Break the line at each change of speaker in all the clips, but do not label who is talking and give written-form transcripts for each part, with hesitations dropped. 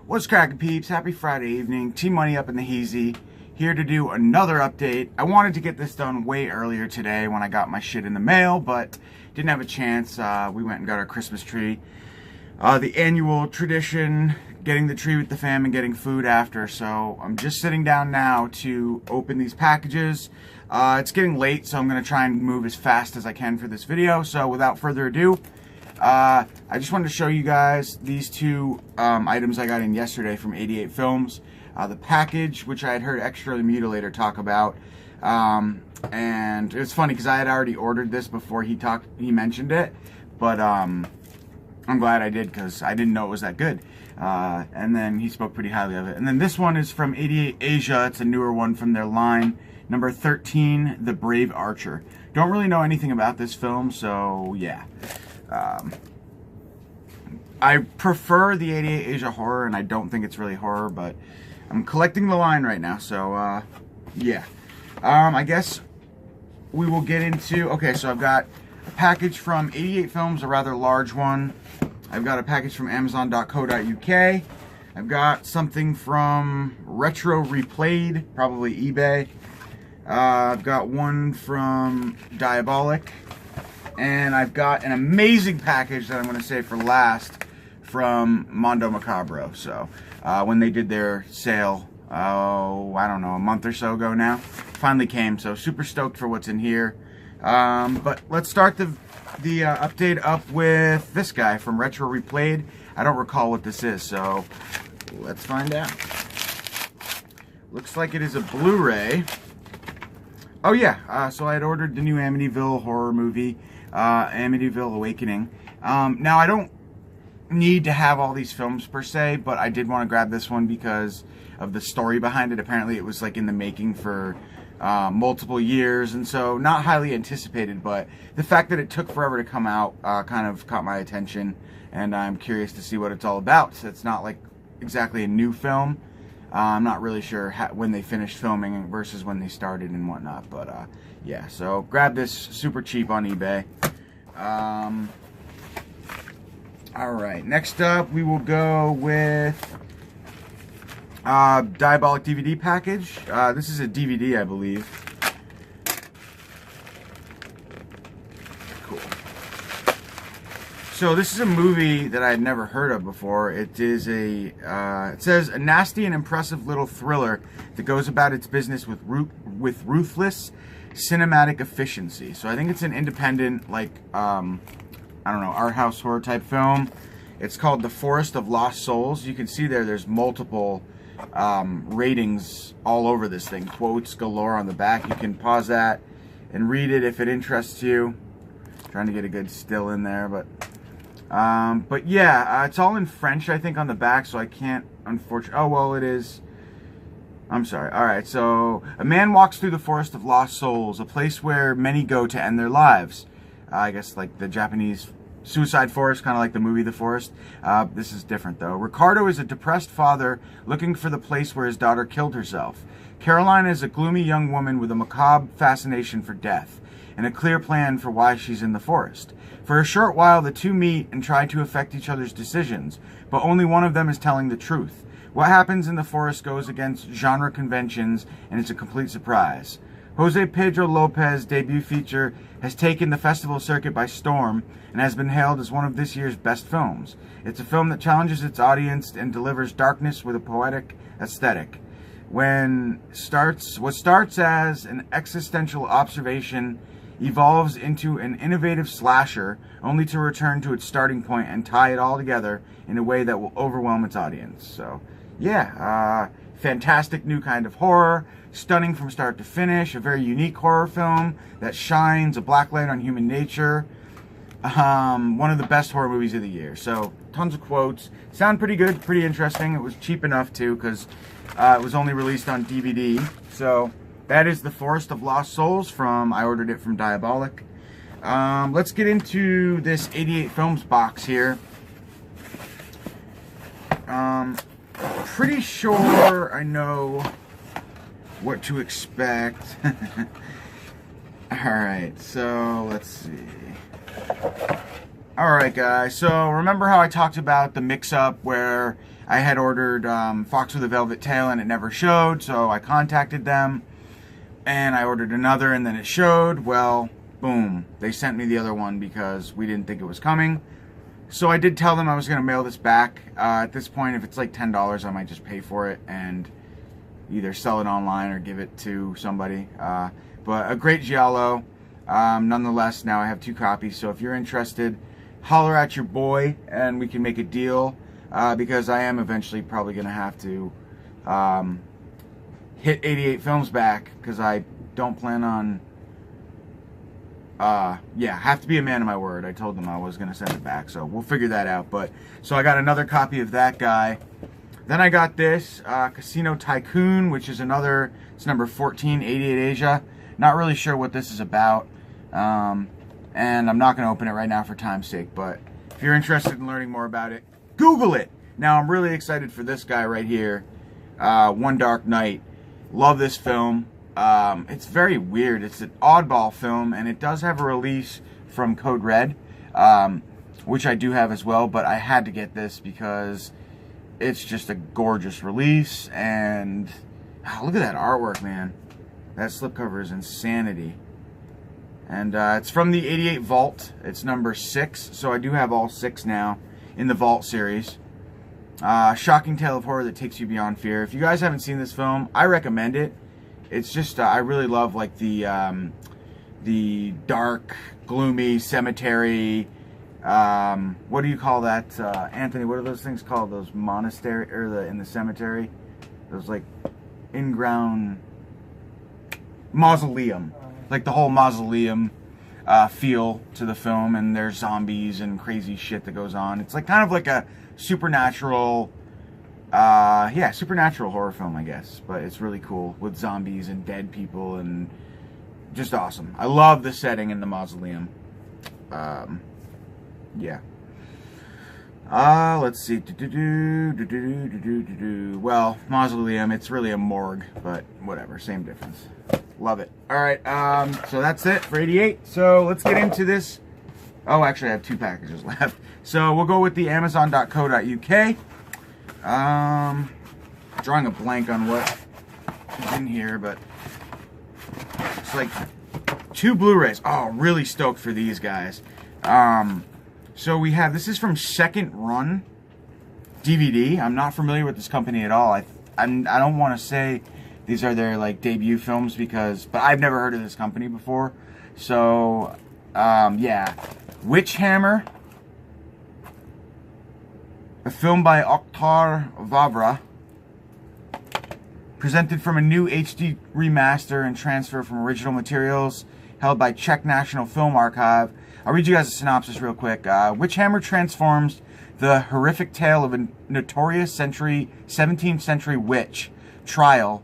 What's cracking, peeps? Happy Friday evening. T-Money up in the heezy. Here to do another update. I wanted to get this done way earlier today when I got my shit in the mail, but didn't have a chance. We went and got our Christmas tree. The annual tradition, getting the tree with the fam and getting food after. So I'm just sitting down now to open these packages. It's getting late, so I'm going to try and move as fast as I can for this video. So without further ado, I just wanted to show you guys these two items I got in yesterday from 88 Films. The package, which I had heard Extra the Mutilator talk about, and it's funny because I had already ordered this before he mentioned it, but I'm glad I did because I didn't know it was that good. And then he spoke pretty highly of it. And then this one is from 88 Asia. It's a newer one from their line. Number 13, The Brave Archer. Don't really know anything about this film, so yeah. I prefer the 88 Asia horror, and I don't think it's really horror, but I'm collecting the line right now, so yeah. I guess we will get into, okay, so I've got a package from 88 Films, a rather large one. I've got a package from Amazon.co.uk. I've got something from Retro Replayed, probably eBay. I've got one from Diabolic. And I've got an amazing package that I'm going to save for last from Mondo Macabro. So, when they did their sale, I don't know, a month or so ago now, finally came. So, super stoked for what's in here. But let's start the update up with this guy from Retro Replayed. I don't recall what this is, so let's find out. Looks like it is a Blu-ray. Oh yeah, so I had ordered the new Amityville horror movie. Amityville Awakening. Now, I don't need to have all these films per se, but I did want to grab this one because of the story behind it. Apparently, it was like in the making for multiple years, and so not highly anticipated, but the fact that it took forever to come out kind of caught my attention, and I'm curious to see what it's all about. So it's not like exactly a new film. I'm not really sure when they finished filming versus when they started and whatnot, but yeah, so grab this super cheap on eBay. Alright, next up we will go with Diabolic DVD package. This is a DVD, I believe. Cool. So this is a movie that I had never heard of before. It is it says a nasty and impressive little thriller that goes about its business with ruthless cinematic efficiency. So I think it's an independent, like, I don't know, art house horror type film. It's called The Forest of Lost Souls. You can see there's multiple ratings all over this thing. Quotes galore on the back. You can pause that and read it if it interests you. Trying to get a good still in there, but yeah, it's all in French, I think, on the back, so I can't, unfortunately. Oh, well, it is. I'm sorry. Alright, so a man walks through the Forest of Lost Souls, a place where many go to end their lives. I guess like the Japanese Suicide Forest, kind of like the movie The Forest. This is different, though. Ricardo is a depressed father looking for the place where his daughter killed herself. Caroline is a gloomy young woman with a macabre fascination for death and a clear plan for why she's in the forest. For a short while, the two meet and try to affect each other's decisions, but only one of them is telling the truth. What happens in the forest goes against genre conventions, and it's a complete surprise. Jose Pedro Lopez's debut feature has taken the festival circuit by storm and has been hailed as one of this year's best films. It's a film that challenges its audience and delivers darkness with a poetic aesthetic. What starts as an existential observation evolves into an innovative slasher, only to return to its starting point and tie it all together in a way that will overwhelm its audience. So, yeah, fantastic new kind of horror, stunning from start to finish, a very unique horror film that shines a black light on human nature. One of the best horror movies of the year. So, tons of quotes. Sound pretty good, pretty interesting. It was cheap enough, too, because it was only released on DVD. So, that is The Forest of Lost Souls I ordered it from Diabolic. Let's get into this 88 Films box here. Pretty sure I know what to expect. Alright, so let's see. Alright guys, so remember how I talked about the mix-up where I had ordered Fox with a Velvet Tail and it never showed, so I contacted them and I ordered another and then it showed. Well, boom, they sent me the other one because we didn't think it was coming. So I did tell them I was going to mail this back. At this point, if it's like $10, I might just pay for it and either sell it online or give it to somebody. But a great giallo. Nonetheless, now I have 2 copies, so if you're interested, holler at your boy and we can make a deal, because I am eventually probably going to have to hit 88 Films back, because I don't plan on, have to be a man of my word. I told them I was going to send it back, so we'll figure that out. But so I got another copy of that guy. Then I got this Casino Tycoon, which is another, it's number 14, 88 Asia. Not really sure what this is about. And I'm not going to open it right now for time's sake, but if you're interested in learning more about it, Google it. Now, I'm really excited for this guy right here, One Dark Night. Love this film. It's very weird. It's an oddball film, and it does have a release from Code Red, which I do have as well, but I had to get this because it's just a gorgeous release, and look at that artwork, man. That slipcover is insanity. And it's from the 88 Vault. It's number 6, so I do have all 6 now in the Vault series. Shocking tale of horror that takes you beyond fear. If you guys haven't seen this film, I recommend it. It's just, I really love like the dark, gloomy cemetery. What do you call that, Anthony? What are those things called? Those monastery, or in the cemetery? Those like in-ground mausoleum. Like the whole mausoleum feel to the film, and there's zombies and crazy shit that goes on. It's like kind of like a supernatural, supernatural horror film, I guess. But it's really cool with zombies and dead people and just awesome. I love the setting in the mausoleum. Yeah. Let's see. Well, mausoleum, it's really a morgue, but whatever, same difference. Love it. Alright, so that's it for 88. So let's get into this. Oh, actually I have 2 packages left. So we'll go with the Amazon.co.uk. Drawing a blank on what is in here, but it's like 2 Blu-rays. Oh, really stoked for these guys. So we have, this is from Second Run DVD. I'm not familiar with this company at all. I don't want to say these are their like debut films but I've never heard of this company before. So, yeah. Witch Hammer, a film by Oktar Vavra, presented from a new HD remaster and transfer from original materials held by Czech National Film Archive. I'll read you guys a synopsis real quick. Witch Hammer transforms the horrific tale of a notorious 17th century witch trial,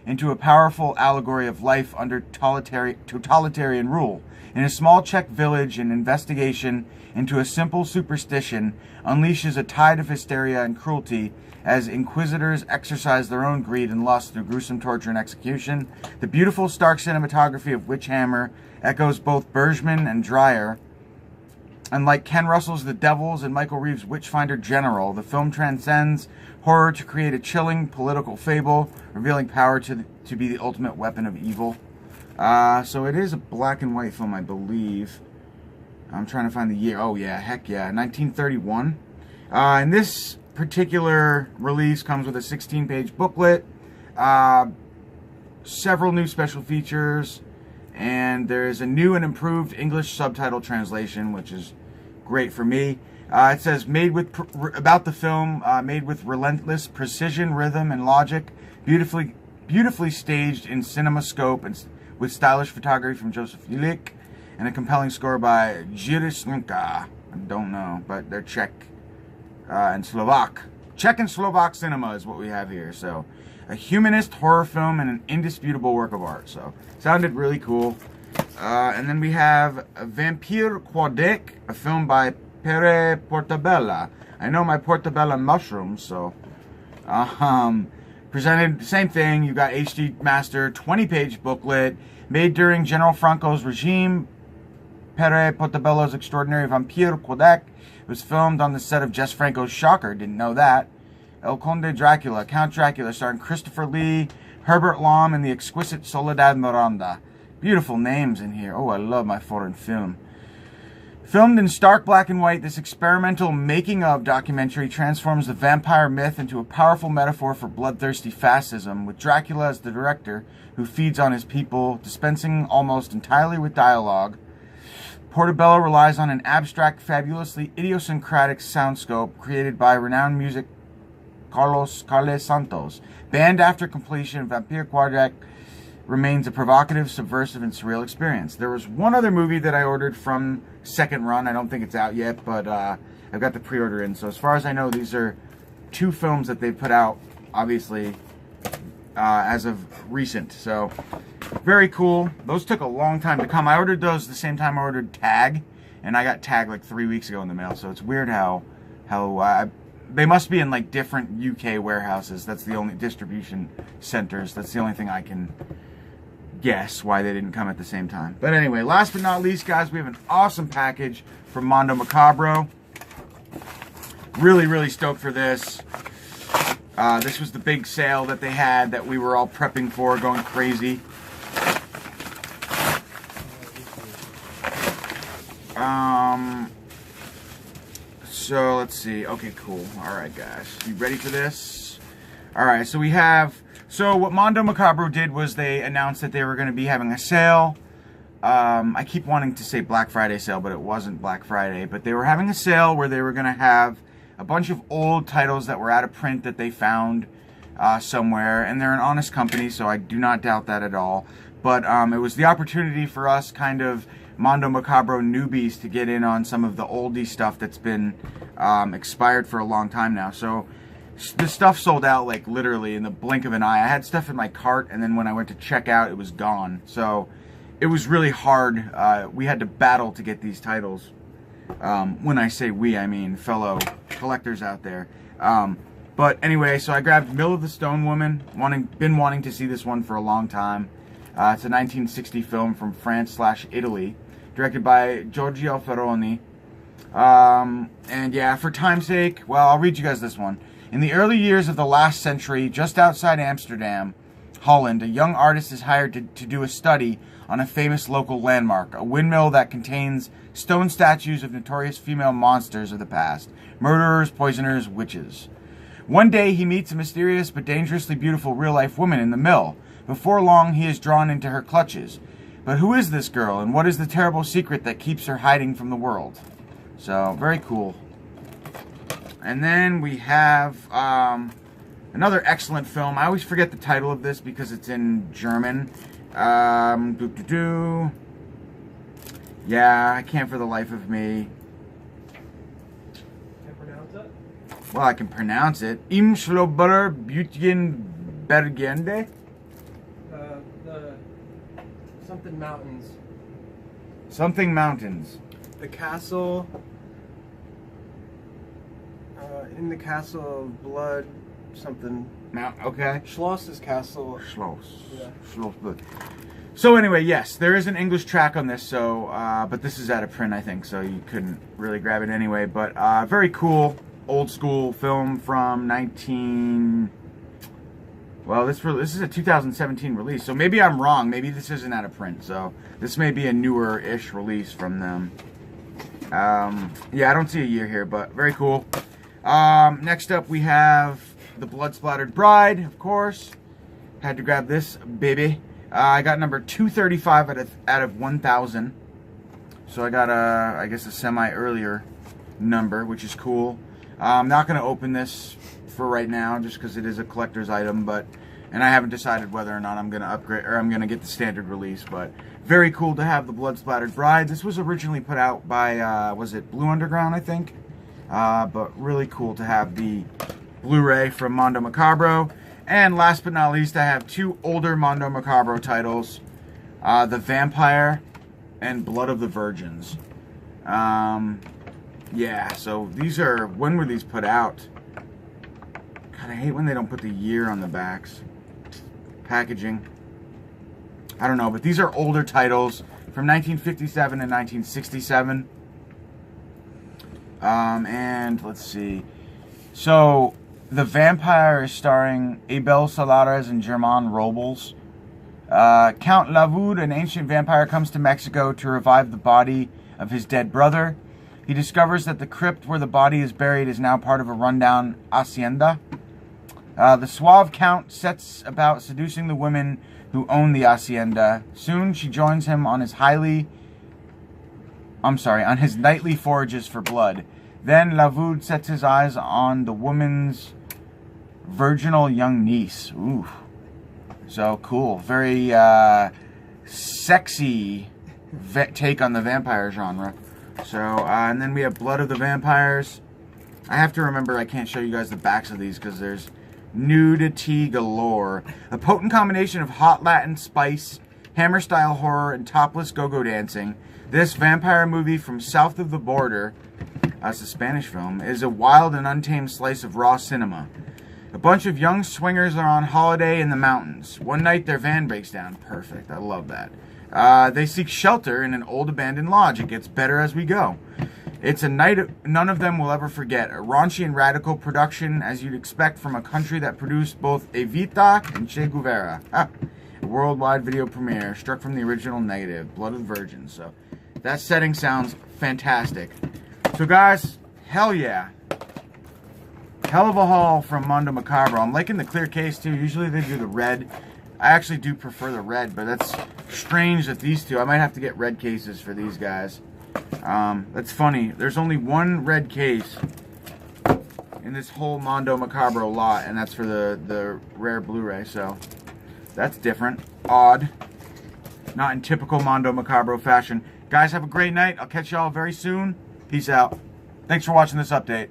into a powerful allegory of life under totalitarian rule. In a small Czech village, an investigation into a simple superstition unleashes a tide of hysteria and cruelty as inquisitors exercise their own greed and lust through gruesome torture and execution. The beautiful, stark cinematography of Witch Hammer echoes both Bergman and Dreyer. And like Ken Russell's The Devils and Michael Reeves' Witchfinder General, the film transcends horror to create a chilling political fable, revealing power to be the ultimate weapon of evil. So it is a black and white film, I believe. I'm trying to find the year. Oh yeah, heck yeah, 1931. And this particular release comes with a 16-page booklet, several new special features, and there's a new and improved English subtitle translation, which is great for me. It says, about the film, made with relentless precision, rhythm, and logic, beautifully staged in CinemaScope and with stylish photography from Josef Jilic, and a compelling score by Jiří Slunka. I don't know, but they're Czech and Slovak. Czech and Slovak cinema is what we have here. So, a humanist horror film and an indisputable work of art. So, sounded really cool. And then we have Vampire Quadek, a film by Pere Portabella. I know my Portabella mushrooms, so presented, same thing. You got HD master, 20-page booklet, made during General Franco's regime. Pere Portobello's extraordinary vampire Quebec. It was filmed on the set of Jess Franco's Shocker. Didn't know that. El Conde Dracula, Count Dracula, starring Christopher Lee, Herbert Lom, and the exquisite Soledad Miranda. Beautiful names in here. Oh, I love my foreign film. Filmed in stark black and white, this experimental making-of documentary transforms the vampire myth into a powerful metaphor for bloodthirsty fascism, with Dracula as the director, who feeds on his people, dispensing almost entirely with dialogue. Portobello relies on an abstract, fabulously idiosyncratic soundscope created by renowned music Carlos Santos. Banned after completion, Vampire Quebec remains a provocative, subversive, and surreal experience. There was one other movie that I ordered from second run. I don't think it's out yet, but I've got the pre-order in. So as far as I know, these are 2 films that they put out, obviously, as of recent. So very cool. Those took a long time to come. I ordered those the same time I ordered Tag, and I got Tag like 3 weeks ago in the mail. So it's weird how they must be in like different UK warehouses. That's the only distribution centers. That's the only thing I can guess why they didn't come at the same time. But anyway, last but not least, guys, we have an awesome package from Mondo Macabro. Really, really stoked for this. This was the big sale that they had that we were all prepping for, going crazy. So let's see. Okay, cool. All right, guys, you ready for this? All right, so we have. So what Mondo Macabro did was they announced that they were going to be having a sale. I keep wanting to say Black Friday sale, but it wasn't Black Friday. But they were having a sale where they were going to have a bunch of old titles that were out of print that they found somewhere. And they're an honest company, so I do not doubt that at all. But it was the opportunity for us kind of Mondo Macabro newbies to get in on some of the oldie stuff that's been expired for a long time now. So the stuff sold out like literally in the blink of an eye. I had stuff in my cart, and then when I went to check out, it was gone. So it was really hard. We had to battle to get these titles. When I say we, I mean fellow collectors out there. But anyway, so I grabbed Mill of the Stone Woman. Been wanting to see this one for a long time. It's a 1960 film from France/Italy, directed by Giorgio Ferroni. And yeah, for time's sake, well, I'll read you guys this one. In the early years of the last century, just outside Amsterdam, Holland, a young artist is hired to do a study on a famous local landmark, a windmill that contains stone statues of notorious female monsters of the past, murderers, poisoners, witches. One day, he meets a mysterious but dangerously beautiful real-life woman in the mill. Before long, he is drawn into her clutches. But who is this girl, and what is the terrible secret that keeps her hiding from the world? So, very cool. And then we have another excellent film. I always forget the title of this because it's in German. Yeah, I can't for the life of me.
Can't pronounce it?
Well, I can pronounce it. Im Schlober Bütgen Bergende.
The something mountains.
Something Mountains.
The castle. In the castle of blood, something.
Okay.
Schloss's castle.
Schloss.
Yeah.
Schloss. So anyway, yes, there is an English track on this. So, but this is out of print, I think, so you couldn't really grab it anyway. But very cool, old school film from 19. Well, this is a 2017 release, so maybe I'm wrong. Maybe this isn't out of print. So this may be a newer-ish release from them. Yeah, I don't see a year here, but very cool. Next up, we have The Blood-Splattered Bride, of course. Had to grab this baby. I got number 235 out of 1,000. So I got I guess a semi-earlier number, which is cool. I'm not going to open this for right now, just because it is a collector's item, and I haven't decided whether or not I'm going to upgrade, or I'm going to get the standard release, but very cool to have The Blood-Splattered Bride. This was originally put out by, was it Blue Underground, I think? But really cool to have the Blu-ray from Mondo Macabro. And last but not least, I have 2 older Mondo Macabro titles, The Vampire and Blood of the Virgins. Yeah, so these are, when were these put out? God, I hate when they don't put the year on the backs. Packaging. I don't know, but these are older titles. from 1957 and 1967. And let's see. So, The Vampire is starring Abel Salares and Germán Robles. Count Lavud, an ancient vampire, comes to Mexico to revive the body of his dead brother. He discovers that the crypt where the body is buried is now part of a rundown hacienda. The suave count sets about seducing the women who own the hacienda. Soon she joins him on his nightly forages for blood. Then Lavud sets his eyes on the woman's virginal young niece. Ooh. So cool. Very sexy take on the vampire genre. So, and then we have Blood of the Vampires. I have to remember I can't show you guys the backs of these because there's nudity galore. A potent combination of hot Latin spice, hammer-style horror, and topless go-go dancing. This vampire movie from south of the border, it's a Spanish film, is a wild and untamed slice of raw cinema. A bunch of young swingers are on holiday in the mountains. One night their van breaks down. Perfect. I love that. They seek shelter in an old abandoned lodge. It gets better as we go. It's a night none of them will ever forget. A raunchy and radical production, as you'd expect from a country that produced both Evita and Che Guevara. A worldwide video premiere, struck from the original negative, Blood of the Virgin. So that setting sounds fantastic. So guys, hell yeah. Hell of a haul from Mondo Macabro. I'm liking the clear case too. Usually they do the red. I actually do prefer the red, but that's strange that these two, I might have to get red cases for these guys. That's funny. There's only one red case in this whole Mondo Macabro lot, and that's for the rare Blu-ray, so that's different. Odd. Not in typical Mondo Macabro fashion. Guys, have a great night. I'll catch y'all very soon. Peace out. Thanks for watching this update.